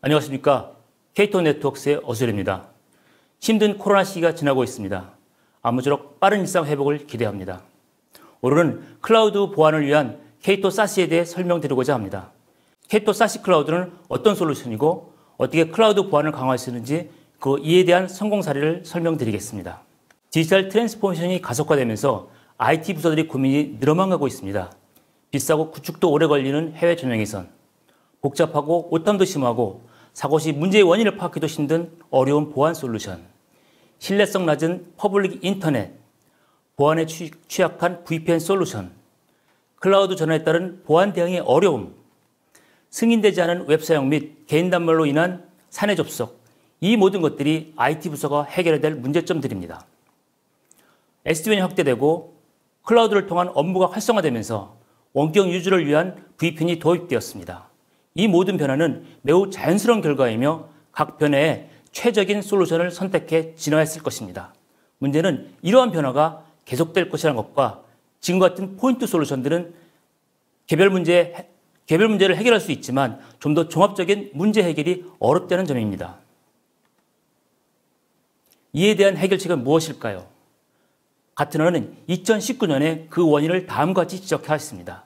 안녕하십니까. K-톤 네트워크스의 어슬입니다. 힘든 코로나 시기가 지나고 있습니다. 아무쪼록 빠른 일상 회복을 기대합니다. 오늘은 클라우드 보안을 위한 K-톤 SAS에 대해 설명드리고자 합니다. K-톤 SAS 클라우드는 어떤 솔루션이고 어떻게 클라우드 보안을 강화할 수 있는지 이에 대한 성공 사례를 설명드리겠습니다. 디지털 트랜스포메이션이 가속화되면서 IT 부서들이 고민이 늘어만 가고 있습니다. 비싸고 구축도 오래 걸리는 해외 전용회선, 복잡하고 오탐도 심하고 사고 시 문제의 원인을 파악해도 힘든 어려운 보안 솔루션, 신뢰성 낮은 퍼블릭 인터넷, 보안에 취약한 VPN 솔루션, 클라우드 전환에 따른 보안 대응의 어려움, 승인되지 않은 웹 사용 및 개인 단말로 인한 사내 접속, 이 모든 것들이 IT 부서가 해결해야 될 문제점들입니다. SD-WAN이 확대되고 클라우드를 통한 업무가 활성화되면서 원격 유지를 위한 VPN이 도입되었습니다. 이 모든 변화는 매우 자연스러운 결과이며 각 변화에 최적인 솔루션을 선택해 진화했을 것입니다. 문제는 이러한 변화가 계속될 것이라는 것과 지금 같은 포인트 솔루션들은 개별 문제를 해결할 수 있지만 좀 더 종합적인 문제 해결이 어렵다는 점입니다. 이에 대한 해결책은 무엇일까요? 가트너는 2019년에 그 원인을 다음과 같이 지적하였습니다.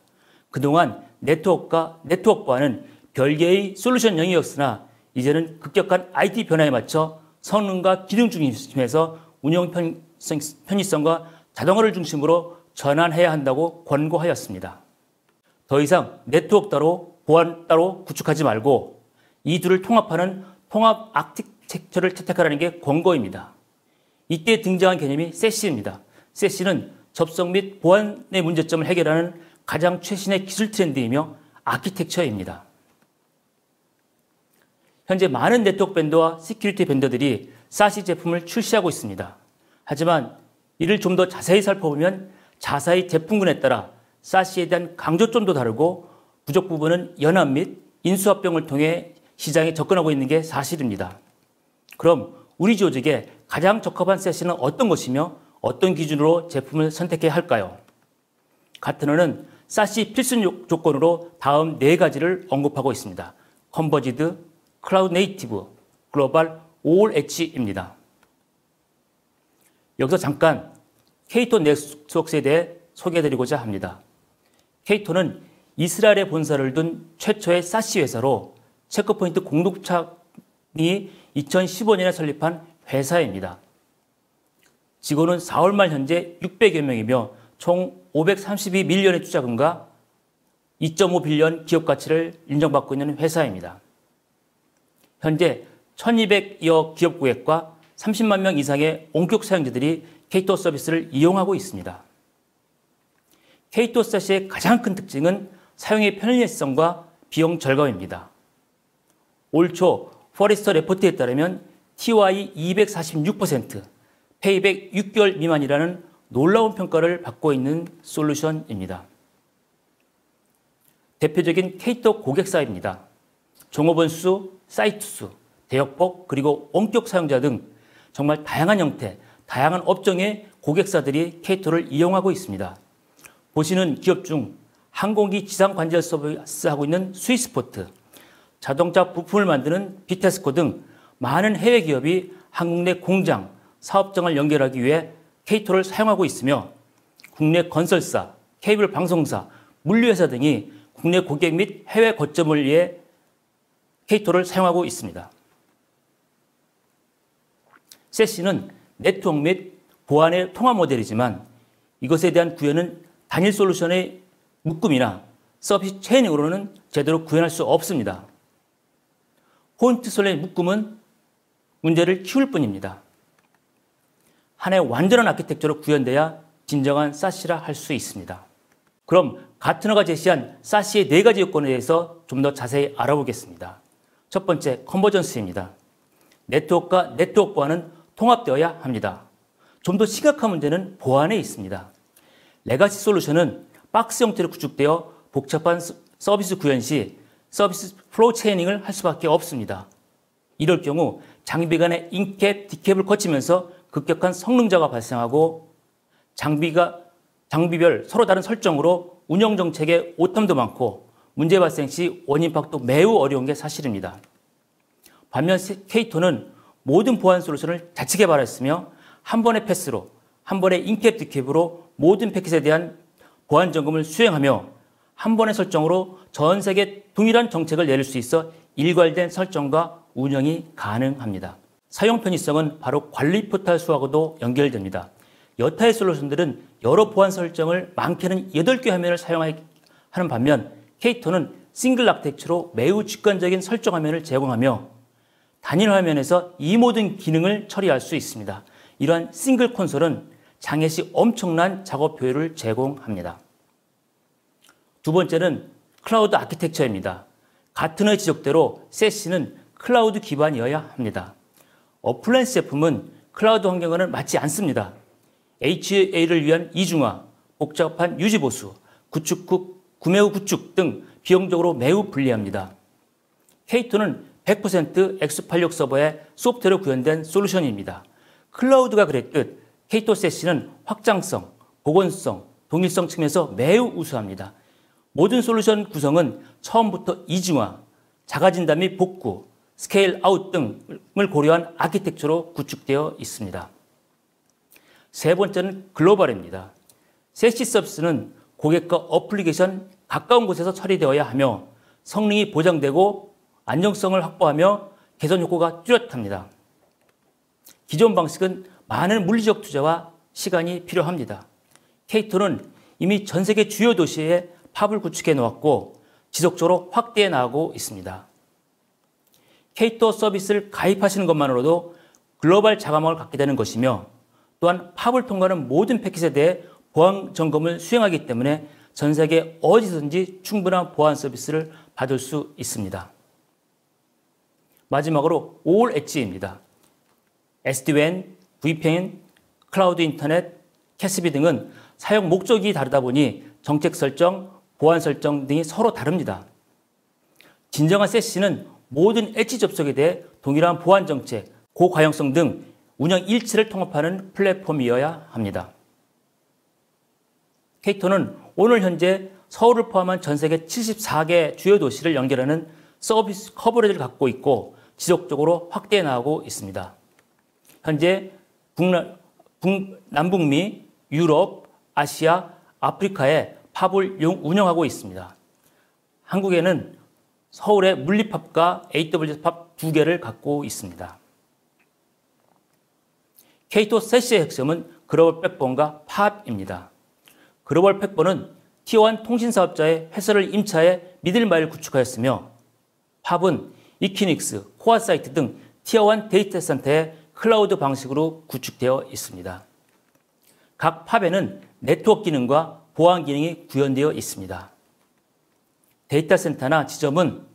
그동안 네트워크와 네트워크 보안은 별개의 솔루션 영역이었으나 이제는 급격한 IT 변화에 맞춰 성능과 기능 중심에서 운영 편의성과 자동화를 중심으로 전환해야 한다고 권고하였습니다. 더 이상 네트워크 따로 보안 따로 구축하지 말고 이 둘을 통합하는 통합 아키텍처를 채택하라는 게 권고입니다. 이때 등장한 개념이 SAS입니다. SAS는 접속 및 보안의 문제점을 해결하는 가장 최신의 기술 트렌드이며 아키텍처입니다. 현재 많은 네트워크 벤더와 시큐리티 벤더들이 SASE 제품을 출시하고 있습니다. 하지만 이를 좀 더 자세히 살펴보면 자사의 제품군에 따라 SASE에 대한 강조점도 다르고 부족 부분은 연합 및 인수합병을 통해 시장에 접근하고 있는 게 사실입니다. 그럼 우리 조직에 가장 적합한 SASE는 어떤 것이며 어떤 기준으로 제품을 선택해야 할까요? 가트너는 SASE 필수 조건으로 다음 4가지를 언급하고 있습니다. 컨버지드, 클라우드 네이티브, 글로벌, 올 엣지입니다. 여기서 잠깐 K-톤 네트워크스에 대해 소개해드리고자 합니다. K-톤은 이스라엘에 본사를 둔 최초의 SASE 회사로 체크포인트 공동부착이 2015년에 설립한 회사입니다. 직원은 4월 말 현재 600여 명이며 총 532밀리언의 투자금과 2.5빌리언 기업 가치를 인정받고 있는 회사입니다. 현재 1200여 기업 고객과 30만 명 이상의 원격 사용자들이 K-톤 서비스를 이용하고 있습니다. K-톤 SAS의 가장 큰 특징은 사용의 편리성과 비용 절감입니다. 올 초 포레스터 레포트에 따르면 TOI 246%, 페이백 6개월 미만이라는 놀라운 평가를 받고 있는 솔루션입니다. 대표적인 K-톤 고객사입니다. 종업원 수, 사이트 수, 대역폭, 그리고 원격 사용자 등 정말 다양한 형태, 다양한 업종의 고객사들이 K-톤을 이용하고 있습니다. 보시는 기업 중 항공기 지상 관절 서비스하고 있는 스위스포트, 자동차 부품을 만드는 비테스코 등 많은 해외 기업이 한국 내 공장, 사업장을 연결하기 위해 K-톤을 사용하고 있으며 국내 건설사, 케이블 방송사, 물류회사 등이 국내 고객 및 해외 거점을 위해 K-톤을 사용하고 있습니다. SASE는 네트워크 및 보안의 통합 모델이지만 이것에 대한 구현은 단일 솔루션의 묶음이나 서비스 체인으로는 제대로 구현할 수 없습니다. 포인트 솔루션의 묶음은 문제를 키울 뿐입니다. 하나의 완전한 아키텍처로 구현돼야 진정한 SASE라 할 수 있습니다. 그럼 가트너가 제시한 SASE의 4가지 요건에 대해서 좀 더 자세히 알아보겠습니다. 첫 번째, 컨버전스입니다. 네트워크와 네트워크 보안은 통합되어야 합니다. 좀 더 심각한 문제는 보안에 있습니다. 레가시 솔루션은 박스 형태로 구축되어 복잡한 서비스 구현 시 서비스 플로우 체이닝을 할 수밖에 없습니다. 이럴 경우 장비 간의 인캡, 디캡을 거치면서 급격한 성능자가 발생하고 장비별 서로 다른 설정으로 운영 정책에 오tam도 많고 문제 발생 시 원인 파악도 매우 어려운 게 사실입니다. 반면 K2는 모든 보안 솔루션을 자체 개발했으며 한 번의 패스로, 한 번의 인캡 디캡으로 모든 패킷에 대한 보안 점검을 수행하며 한 번의 설정으로 전 세계 동일한 정책을 내릴 수 있어 일괄된 설정과 운영이 가능합니다. 사용 편의성은 바로 관리 포탈 수하고도 연결됩니다. 여타의 솔루션들은 여러 보안 설정을 많게는 8개 화면을 사용하는 반면 K2는 싱글 아키텍처로 매우 직관적인 설정 화면을 제공하며 단일 화면에서 이 모든 기능을 처리할 수 있습니다. 이러한 싱글 콘솔은 장애 시 엄청난 작업 효율을 제공합니다. 두 번째는 클라우드 아키텍처입니다. 가트너의 지적대로 세시는 클라우드 기반이어야 합니다. 어플라이언스 제품은 클라우드 환경과는 맞지 않습니다. HA를 위한 이중화, 복잡한 유지보수, 구축 후 구매 후 구축 등 비용적으로 매우 불리합니다. K2는 100% X86 서버에 소프트웨어로 구현된 솔루션입니다. 클라우드가 그랬듯 K2 세시는 확장성, 보건성, 동일성 측면에서 매우 우수합니다. 모든 솔루션 구성은 처음부터 이중화, 작아진다 및 복구, 스케일 아웃 등을 고려한 아키텍처로 구축되어 있습니다. 세 번째는 글로벌입니다. 세시 서비스는 고객과 어플리케이션 가까운 곳에서 처리되어야 하며 성능이 보장되고 안정성을 확보하며 개선 효과가 뚜렷합니다. 기존 방식은 많은 물리적 투자와 시간이 필요합니다. K2는 이미 전 세계 주요 도시에 팝을 구축해 놓았고 지속적으로 확대해 나가고 있습니다. K2 서비스를 가입하시는 것만으로도 글로벌 자가망을 갖게 되는 것이며 또한 팝을 통과하는 모든 패킷에 대해 보안 점검을 수행하기 때문에 전 세계 어디서든지 충분한 보안 서비스를 받을 수 있습니다. 마지막으로 올 엣지입니다. SD-WAN, VPN, 클라우드 인터넷, 캐스비 등은 사용 목적이 다르다 보니 정책 설정, 보안 설정 등이 서로 다릅니다. 진정한 세시는 모든 엣지 접속에 대해 동일한 보안 정책, 고가용성 등 운영 일체를 통합하는 플랫폼이어야 합니다. K2는 오늘 현재 서울을 포함한 전 세계 74개 주요 도시를 연결하는 서비스 커버리지를 갖고 있고 지속적으로 확대해 나가고 있습니다. 현재 남북미, 유럽, 아시아, 아프리카에 팝을 운영하고 있습니다. 한국에는 서울에 물리팝과 AWS 팝 2개를 갖고 있습니다. K2 세시의 핵심은 글로벌 백본과 팝입니다. 글로벌 백본은 T1 통신사업자의 회사를 임차해 미들마일을 구축하였으며 팝은 이퀴닉스, 코어사이트 등 T1 데이터 센터의 클라우드 방식으로 구축되어 있습니다. 각 팝에는 네트워크 기능과 보안 기능이 구현되어 있습니다. 데이터 센터나 지점은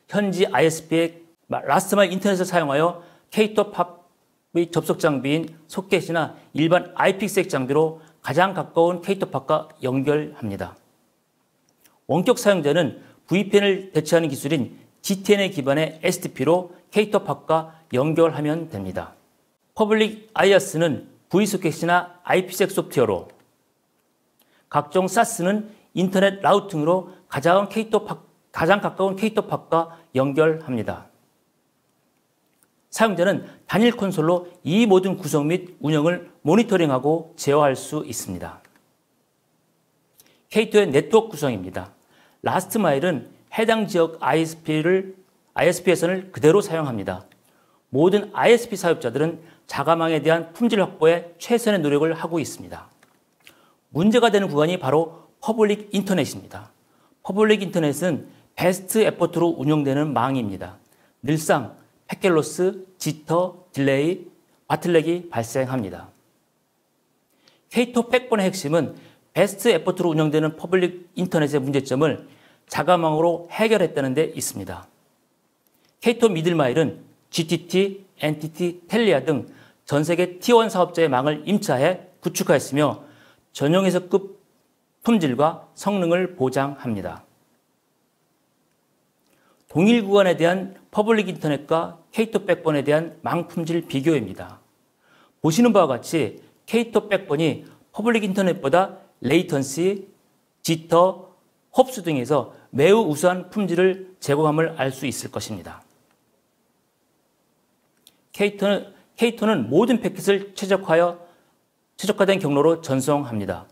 현지 ISP의 라스트마일 인터넷을 사용하여 K2 팝의 접속 장비인 소켓이나 일반 IPsec 장비로 가장 가까운 K2 팝과 연결합니다. 원격 사용자는 VPN을 대체하는 기술인 GTN 기반의 STP로 K2 팝과 연결하면 됩니다. 퍼블릭 IaaS는 V소켓이나 IPsec 소프트웨어로, 각종 SaaS는 인터넷 라우팅으로 가장 가까운 K2 팝과 연결합니다. 사용자는 단일 콘솔로 이 모든 구성 및 운영을 모니터링하고 제어할 수 있습니다. K2의 네트워크 구성입니다. 라스트 마일은 해당 지역 ISP에서는 그대로 사용합니다. 모든 ISP 사업자들은 자가망에 대한 품질 확보에 최선의 노력을 하고 있습니다. 문제가 되는 구간이 바로 퍼블릭 인터넷입니다. 퍼블릭 인터넷은 베스트 에포트로 운영되는 망입니다. 늘상 패킷 로스, 지터, 딜레이, 바틀렉이 발생합니다. K2 백본의 핵심은 베스트 에포트로 운영되는 퍼블릭 인터넷의 문제점을 자가망으로 해결했다는 데 있습니다. K2 미들마일은 GTT, NTT, 텔리아 등 전 세계 T1 사업자의 망을 임차해 구축하였으며 전용회사급 품질과 성능을 보장합니다. 동일 구간에 대한 퍼블릭 인터넷과 K2 백본에 대한 망 품질 비교입니다. 보시는 바와 같이 K2 백본이 퍼블릭 인터넷보다 레이턴시, 지터, 홉스 등에서 매우 우수한 품질을 제공함을 알 수 있을 것입니다. K2는 모든 패킷을 최적화된 경로로 전송합니다.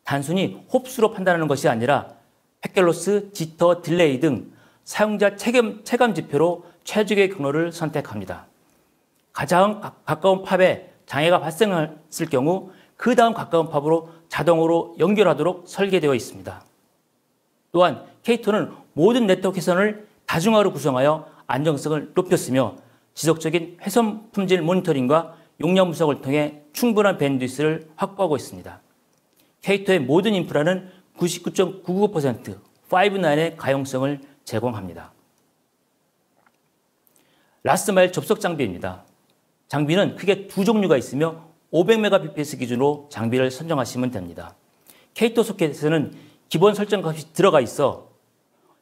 단순히 홉수로 판단하는 것이 아니라 패킷 로스, 지터, 딜레이 등 사용자 체감 지표로 최적의 경로를 선택합니다. 가장 가까운 팝에 장애가 발생했을 경우 그 다음 가까운 팝으로 자동으로 연결하도록 설계되어 있습니다. 또한 K2는 모든 네트워크 회선을 다중화로 구성하여 안정성을 높였으며 지속적인 회선 품질 모니터링과 용량 분석을 통해 충분한 밴드위스를 확보하고 있습니다. K2의 모든 인프라는 99.99% 5.9의 가용성을 제공합니다. 라스트마일 접속 장비입니다. 장비는 크게 두 종류가 있으며 500Mbps 기준으로 장비를 선정하시면 됩니다. K2 소켓에는 기본 설정 값이 들어가 있어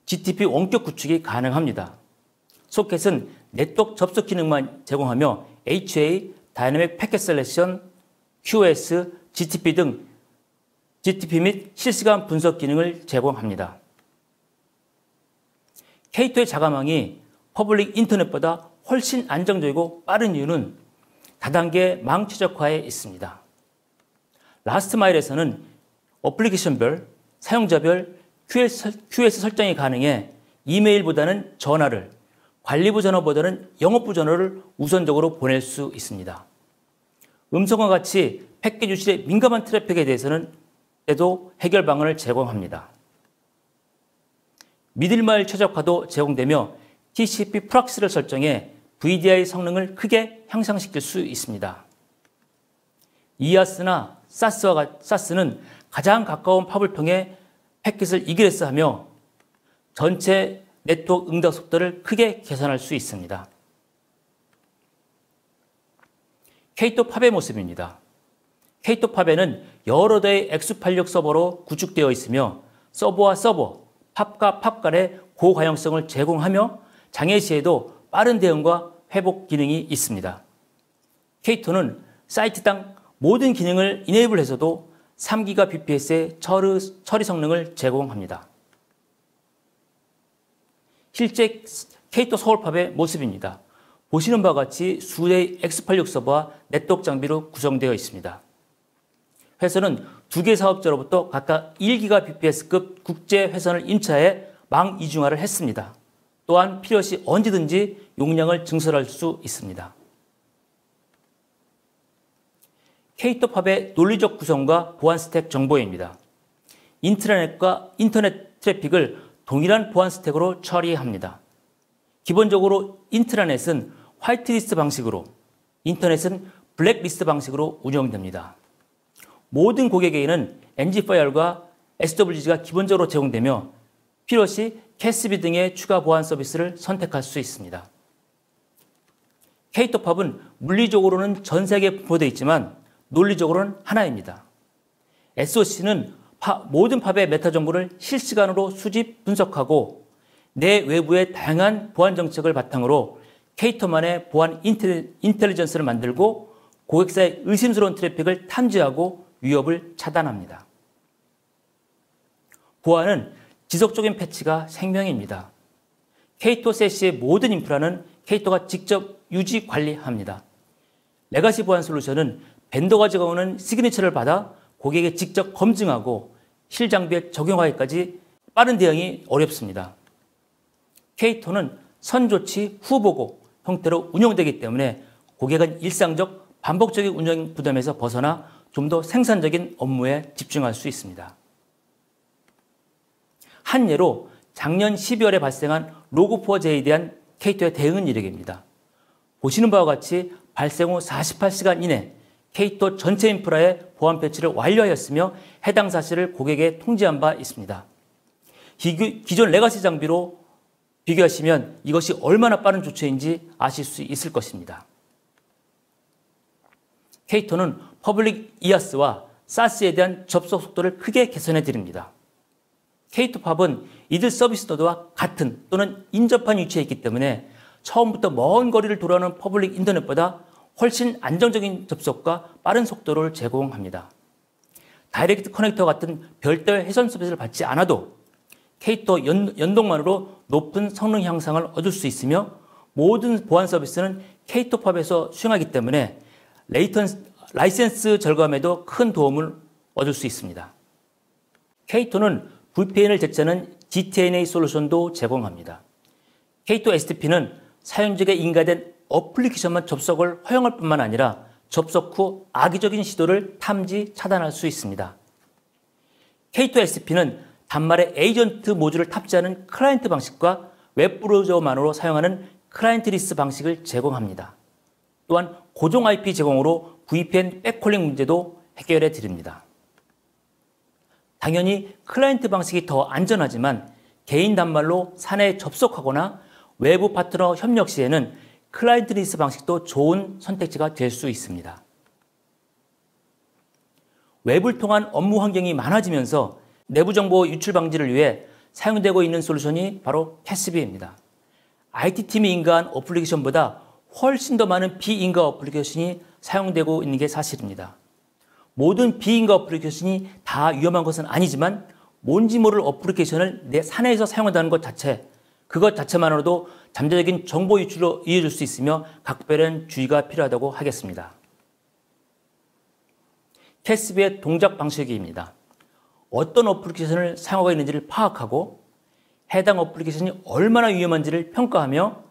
GTP 원격 구축이 가능합니다. 소켓은 네트워크 접속 기능만 제공하며 HA, 다이내믹 패킷 셀렉션, QoS, GTP 등 GTP 및 실시간 분석 기능을 제공합니다. K2의 자가망이 퍼블릭 인터넷보다 훨씬 안정적이고 빠른 이유는 다단계 망 최적화에 있습니다. 라스트마일에서는 어플리케이션별, 사용자별 QoS 설정이 가능해 이메일보다는 전화를, 관리부 전화보다는 영업부 전화를 우선적으로 보낼 수 있습니다. 음성과 같이 패킷 유실에 민감한 트래픽에 대해서는 때도 해결 방안을 제공합니다. 미들마일 최적화도 제공되며 TCP 프락시를 설정해 VDI 성능을 크게 향상시킬 수 있습니다. 이아스나 사스는 가장 가까운 팝을 통해 패킷을 이그레스하며 전체 네트워크 응답 속도를 크게 개선할 수 있습니다. K2 팝의 모습입니다. K2 팝에는 여러 대의 X86 서버로 구축되어 있으며 서버와 서버, 팝과 팝 간의 고가용성을 제공하며 장애 시에도 빠른 대응과 회복 기능이 있습니다. K2는 사이트당 모든 기능을 이네이블해서도 3GBps의 처리 성능을 제공합니다. 실제 K2 서울팝의 모습입니다. 보시는 바와 같이 수대의 X86 서버와 네트워크 장비로 구성되어 있습니다. 회선은 두 개 사업자로부터 각각 1GBps급 국제 회선을 임차해 망 이중화를 했습니다. 또한 필요시 언제든지 용량을 증설할 수 있습니다. K2 팝의 논리적 구성과 보안 스택 정보입니다. 인트라넷과 인터넷 트래픽을 동일한 보안 스택으로 처리합니다. 기본적으로 인트라넷은 화이트리스트 방식으로, 인터넷은 블랙리스트 방식으로 운영됩니다. 모든 고객에게는 NG-파일과 SWG가 기본적으로 제공되며 필요시 캐스비 등의 추가 보안 서비스를 선택할 수 있습니다. K2 팝은 물리적으로는 전 세계에 분포되어 있지만 논리적으로는 하나입니다. SOC는 모든 팝의 메타 정보를 실시간으로 수집, 분석하고 내 외부의 다양한 보안 정책을 바탕으로 K2만의 보안 인텔리전스를 만들고 고객사의 의심스러운 트래픽을 탐지하고 위협을 차단합니다. 보안은 지속적인 패치가 생명입니다. K2 세시의 모든 인프라는 K2가 직접 유지 관리합니다. 레가시 보안 솔루션은 벤더가 제공하는 시그니처를 받아 고객에 직접 검증하고 실장비에 적용하기까지 빠른 대응이 어렵습니다. K2는 선조치 후보고 형태로 운영되기 때문에 고객은 일상적 반복적인 운영 부담에서 벗어나 좀 더 생산적인 업무에 집중할 수 있습니다. 한 예로 작년 12월에 발생한 로그4j에 대한 K2의 대응은 이렇습니다. 보시는 바와 같이 발생 후 48시간 이내 K2 전체 인프라의 보안 패치를 완료하였으며 해당 사실을 고객에 통지한 바 있습니다. 기존 레가시 장비로 비교하시면 이것이 얼마나 빠른 조처인지 아실 수 있을 것입니다. K2는 퍼블릭 이아스와 사스에 대한 접속 속도를 크게 개선해 드립니다. K2 팝은 이들 서비스 노드와 같은 또는 인접한 위치에 있기 때문에 처음부터 먼 거리를 돌아오는 퍼블릭 인터넷보다 훨씬 안정적인 접속과 빠른 속도를 제공합니다. 다이렉트 커넥터 같은 별도의 회선 서비스를 받지 않아도 K2 연동만으로 높은 성능 향상을 얻을 수 있으며 모든 보안 서비스는 K2팝에서 수행하기 때문에 라이센스 절감에도 큰 도움을 얻을 수 있습니다. K2는 VPN을 대체하는 ZTNA 솔루션도 제공합니다. K2 STP는 사용자에게 인가된 어플리케이션만 접속을 허용할 뿐만 아니라 접속 후 악의적인 시도를 탐지, 차단할 수 있습니다. K2 STP는 단말에 에이전트 모듈을 탑재하는 클라이언트 방식과 웹브라우저만으로 사용하는 클라이언트리스 방식을 제공합니다. 또한 고정 IP 제공으로 VPN 백홀링 문제도 해결해 드립니다. 당연히 클라이언트 방식이 더 안전하지만 개인 단말로 사내에 접속하거나 외부 파트너 협력 시에는 클라이언트리스 방식도 좋은 선택지가 될 수 있습니다. 웹을 통한 업무 환경이 많아지면서 내부 정보 유출 방지를 위해 사용되고 있는 솔루션이 바로 캐스비입니다. IT팀이 인가한 어플리케이션보다 훨씬 더 많은 비인가 어플리케이션이 사용되고 있는 게 사실입니다. 모든 비인가 어플리케이션이 다 위험한 것은 아니지만 뭔지 모를 어플리케이션을 내 사내에서 사용한다는 것 자체, 그것 자체만으로도 잠재적인 정보 유출로 이어질 수 있으며 각별한 주의가 필요하다고 하겠습니다. 캐스비의 동작 방식입니다. 어떤 어플리케이션을 사용하고 있는지를 파악하고 해당 어플리케이션이 얼마나 위험한지를 평가하며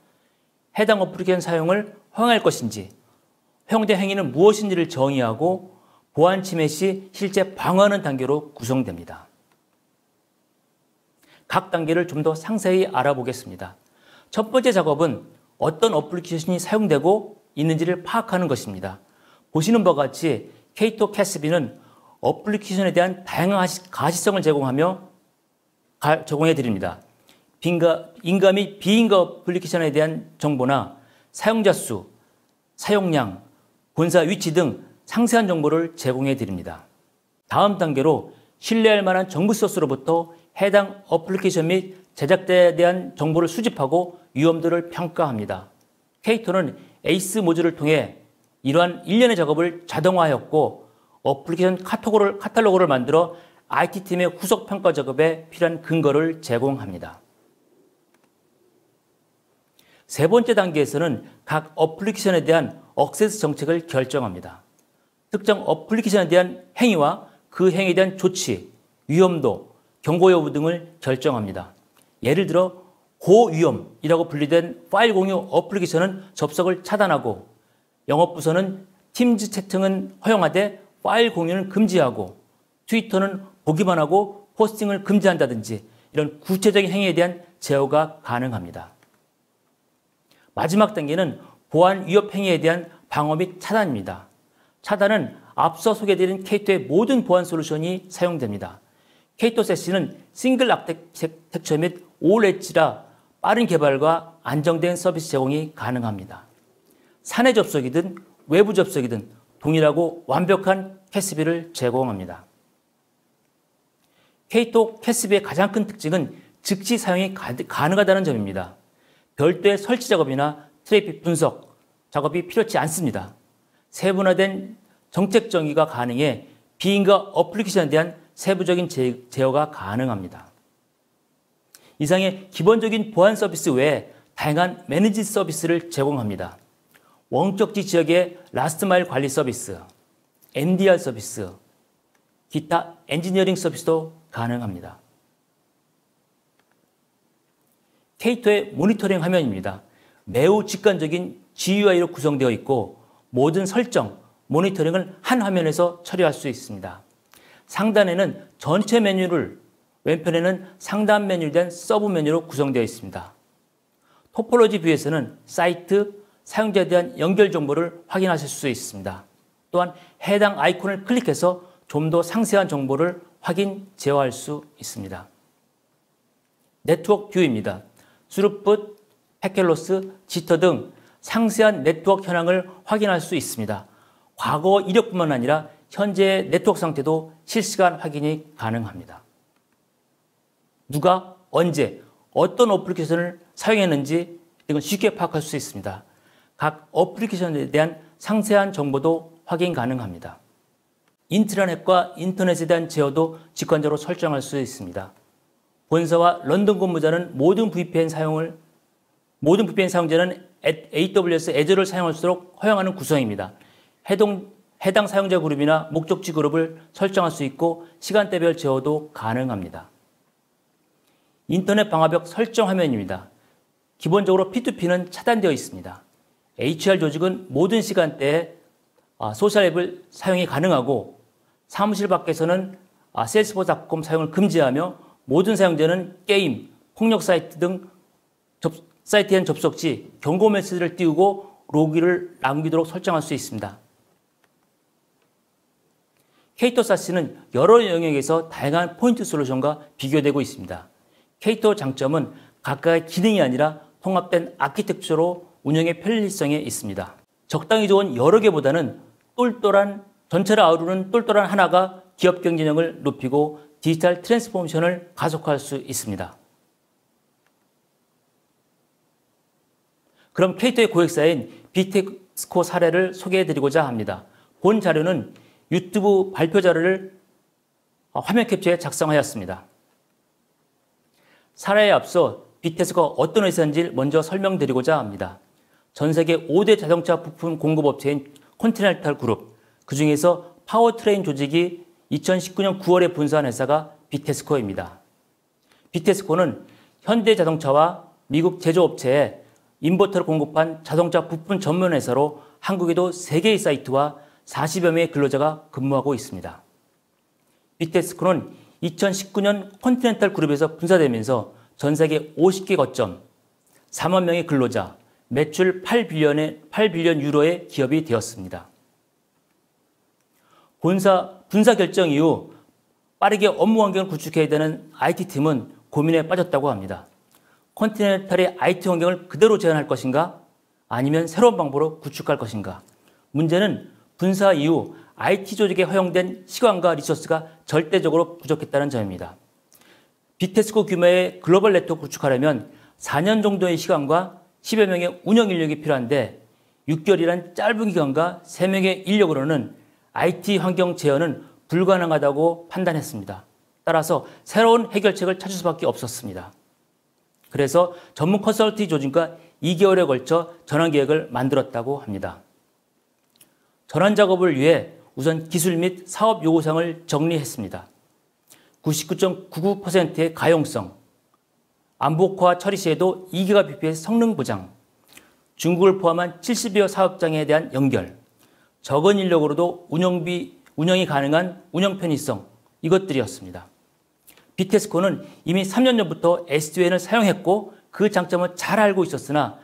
해당 어플리케이션 사용을 허용할 것인지, 허용된 행위는 무엇인지를 정의하고 보안 침해 시 실제 방어하는 단계로 구성됩니다. 각 단계를 좀 더 상세히 알아보겠습니다. 첫 번째 작업은 어떤 어플리케이션이 사용되고 있는지를 파악하는 것입니다. 보시는 바와 같이 K2 캐스비는 어플리케이션에 대한 다양한 가시성을 제공해 드립니다. 인가 및 비인가 어플리케이션에 대한 정보나 사용자 수, 사용량, 본사 위치 등 상세한 정보를 제공해 드립니다. 다음 단계로 신뢰할 만한 정부 소스로부터 해당 어플리케이션 및 제작자에 대한 정보를 수집하고 위험도를 평가합니다. K2는 에이스 모듈을 통해 이러한 일련의 작업을 자동화하였고 어플리케이션 카탈로그를 만들어 IT팀의 후속 평가 작업에 필요한 근거를 제공합니다. 세 번째 단계에서는 각 어플리케이션에 대한 억세스 정책을 결정합니다. 특정 어플리케이션에 대한 행위와 그 행위에 대한 조치, 위험도, 경고 여부 등을 결정합니다. 예를 들어 고위험이라고 분류된 파일 공유 어플리케이션은 접속을 차단하고 영업부서는 팀즈 채팅은 허용하되 파일 공유는 금지하고 트위터는 보기만 하고 포스팅을 금지한다든지 이런 구체적인 행위에 대한 제어가 가능합니다. 마지막 단계는 보안 위협 행위에 대한 방어 및 차단입니다. 차단은 앞서 소개드린 K2의 모든 보안 솔루션이 사용됩니다. K2 세시는 싱글 아키텍처 및 올 엣지라 빠른 개발과 안정된 서비스 제공이 가능합니다. 사내 접속이든 외부 접속이든 동일하고 완벽한 캐스비를 제공합니다. K2 캐스비의 가장 큰 특징은 즉시 사용이 가능하다는 점입니다. 별도의 설치 작업이나 트래픽 분석 작업이 필요치 않습니다. 세분화된 정책 정의가 가능해 비인가 어플리케이션에 대한 세부적인 제어가 가능합니다. 이상의 기본적인 보안 서비스 외에 다양한 매니지 서비스를 제공합니다. 원격지 지역의 라스트 마일 관리 서비스, MDR 서비스, 기타 엔지니어링 서비스도 가능합니다. K2의 모니터링 화면입니다. 매우 직관적인 GUI로 구성되어 있고 모든 설정, 모니터링을 한 화면에서 처리할 수 있습니다. 상단에는 전체 메뉴를, 왼편에는 상단 메뉴에 대한 서브 메뉴로 구성되어 있습니다. 토폴로지 뷰에서는 사이트, 사용자에 대한 연결 정보를 확인하실 수 있습니다. 또한 해당 아이콘을 클릭해서 좀 더 상세한 정보를 확인, 제어할 수 있습니다. 네트워크 뷰입니다. 스루풋, 패킷로스, 지터 등 상세한 네트워크 현황을 확인할 수 있습니다. 과거 이력뿐만 아니라 현재의 네트워크 상태도 실시간 확인이 가능합니다. 누가 언제 어떤 어플리케이션을 사용했는지 등은 쉽게 파악할 수 있습니다. 각 어플리케이션에 대한 상세한 정보도 확인 가능합니다. 인트라넷과 인터넷에 대한 제어도 직관적으로 설정할 수 있습니다. 본사와 런던 근무자는 모든 VPN 사용자는 AWS 애저를 사용할수록 허용하는 구성입니다. 해당 사용자 그룹이나 목적지 그룹을 설정할 수 있고 시간대별 제어도 가능합니다. 인터넷 방화벽 설정 화면입니다. 기본적으로 P2P는 차단되어 있습니다. HR 조직은 모든 시간대에 소셜 앱을 사용이 가능하고 사무실 밖에서는 세일스포스.com 사용을 금지하며 모든 사용자는 게임, 폭력 사이트 등 사이트엔 접속 시 경고 메시지를 띄우고 로그를 남기도록 설정할 수 있습니다. 케이토 사시는 여러 영역에서 다양한 포인트 솔루션과 비교되고 있습니다. 케이토 장점은 각각의 기능이 아니라 통합된 아키텍처로 운영의 편리성에 있습니다. 적당히 좋은 여러 개보다는 전체를 아우르는 똘똘한 하나가 기업 경쟁력을 높이고 디지털 트랜스포메이션을 가속화할 수 있습니다. 그럼 케이토의 고객사인 비테스코 사례를 소개해드리고자 합니다. 본 자료는 유튜브 발표 자료를 화면 캡처해 작성하였습니다. 사례에 앞서 비테스코가 어떤 회사인지 먼저 설명드리고자 합니다. 전 세계 5대 자동차 부품 공급업체인 컨티넨탈 그룹, 그 중에서 파워트레인 조직이 2019년 9월에 분사한 회사가 비테스코입니다. 비테스코는 현대자동차와 미국 제조업체에 인버터를 공급한 자동차 부품 전문 회사로 한국에도 3개의 사이트와 40여 명의 근로자가 근무하고 있습니다. 비테스코는 2019년 컨티넨탈 그룹에서 분사되면서 전 세계 50개 거점, 4만 명의 근로자, 매출 8빌리언 유로의 기업이 되었습니다. 분사 결정 이후 빠르게 업무 환경을 구축해야 되는 IT팀은 고민에 빠졌다고 합니다. 컨티넨탈의 IT 환경을 그대로 재현할 것인가? 아니면 새로운 방법으로 구축할 것인가? 문제는 분사 이후 IT 조직에 허용된 시간과 리소스가 절대적으로 부족했다는 점입니다. 비테스코 규모의 글로벌 네트워크 구축하려면 4년 정도의 시간과 10여 명의 운영 인력이 필요한데 6개월이란 짧은 기간과 3명의 인력으로는 IT 환경 재현은 불가능하다고 판단했습니다. 따라서 새로운 해결책을 찾을 수밖에 없었습니다. 그래서 전문 컨설팅 조직과 2개월에 걸쳐 전환 계획을 만들었다고 합니다. 전환 작업을 위해 우선 기술 및 사업 요구사항을 정리했습니다. 99.99%의 가용성, 안보화 처리 시에도 2GBps의 성능 보장, 중국을 포함한 70여 사업장에 대한 연결, 적은 인력으로도 운영이 가능한 운영 편의성, 이것들이었습니다. 비테스코는 이미 3년 전부터 SD-WAN을 사용했고 그 장점을 잘 알고 있었으나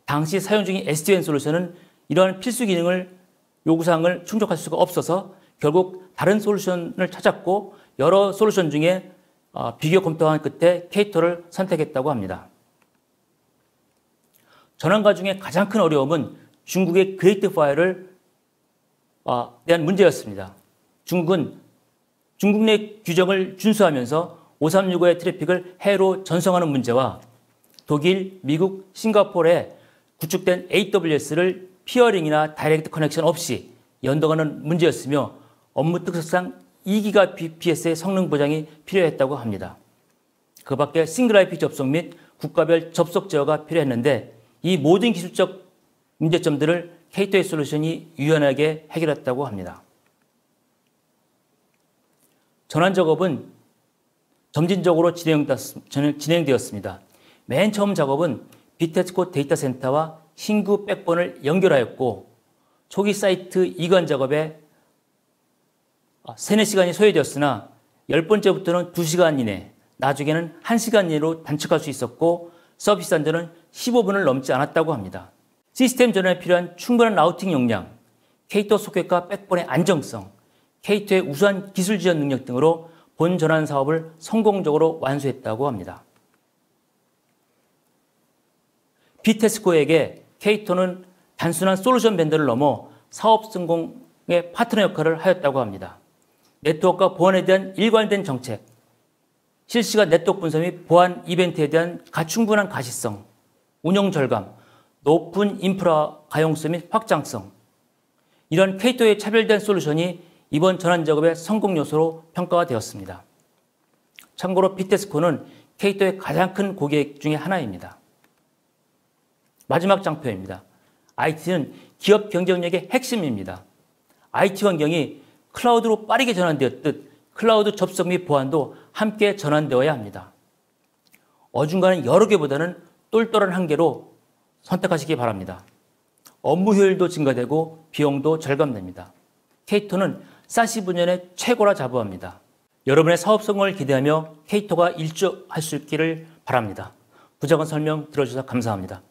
당시 사용 중인 SD-WAN 솔루션은 이러한 필수 기능을 요구사항을 충족할 수가 없어서 결국 다른 솔루션을 찾았고 여러 솔루션 중에 비교 검토한 끝에 케이토를 선택했다고 합니다. 전환 과정의 가장 큰 어려움은 중국의 그레이트 파이어를 대한 문제였습니다. 중국은 중국 내 규정을 준수하면서 5365의 트래픽을 해외로 전송하는 문제와 독일, 미국, 싱가포르에 구축된 AWS를 피어링이나 다이렉트 커넥션 없이 연동하는 문제였으며 업무 특성상 2GBps의 성능 보장이 필요했다고 합니다. 그 밖에 싱글 IP 접속 및 국가별 접속 제어가 필요했는데 이 모든 기술적 문제점들을 케이토의 솔루션이 유연하게 해결했다고 합니다. 전환 작업은 점진적으로 진행되었습니다. 맨 처음 작업은 비테스코 데이터 센터와 신규 백본을 연결하였고 초기 사이트 이관 작업에 3-4시간이 소요되었으나 10번째부터는 2시간 이내, 나중에는 1시간 이내로 단축할 수 있었고 서비스 안전은 15분을 넘지 않았다고 합니다. 시스템 전환에 필요한 충분한 라우팅 용량, 케이토 소켓과 백본의 안정성, 케이토의 우수한 기술 지원 능력 등으로 본 전환 사업을 성공적으로 완수했다고 합니다. 비테스코에게 케이토는 단순한 솔루션 벤더를 넘어 사업 성공의 파트너 역할을 하였다고 합니다. 네트워크와 보안에 대한 일관된 정책, 실시간 네트워크 분석 및 보안 이벤트에 대한 충분한 가시성, 운영 절감, 높은 인프라 가용성 및 확장성, 이런 케이토의 차별된 솔루션이 이번 전환 작업의 성공 요소로 평가가 되었습니다. 참고로 비테스코는 케이토의 가장 큰 고객 중에 하나입니다. 마지막 장표입니다. IT는 기업 경쟁력의 핵심입니다. IT 환경이 클라우드로 빠르게 전환되었듯 클라우드 접속 및 보안도 함께 전환되어야 합니다. 어중간한 여러 개보다는 똘똘한 한 개로 선택하시기 바랍니다. 업무 효율도 증가되고 비용도 절감됩니다. K2는 사시 분야의 최고라 자부합니다. 여러분의 사업 성공을 기대하며 K2가 일조할 수 있기를 바랍니다. 부적은 설명 들어주셔서 감사합니다.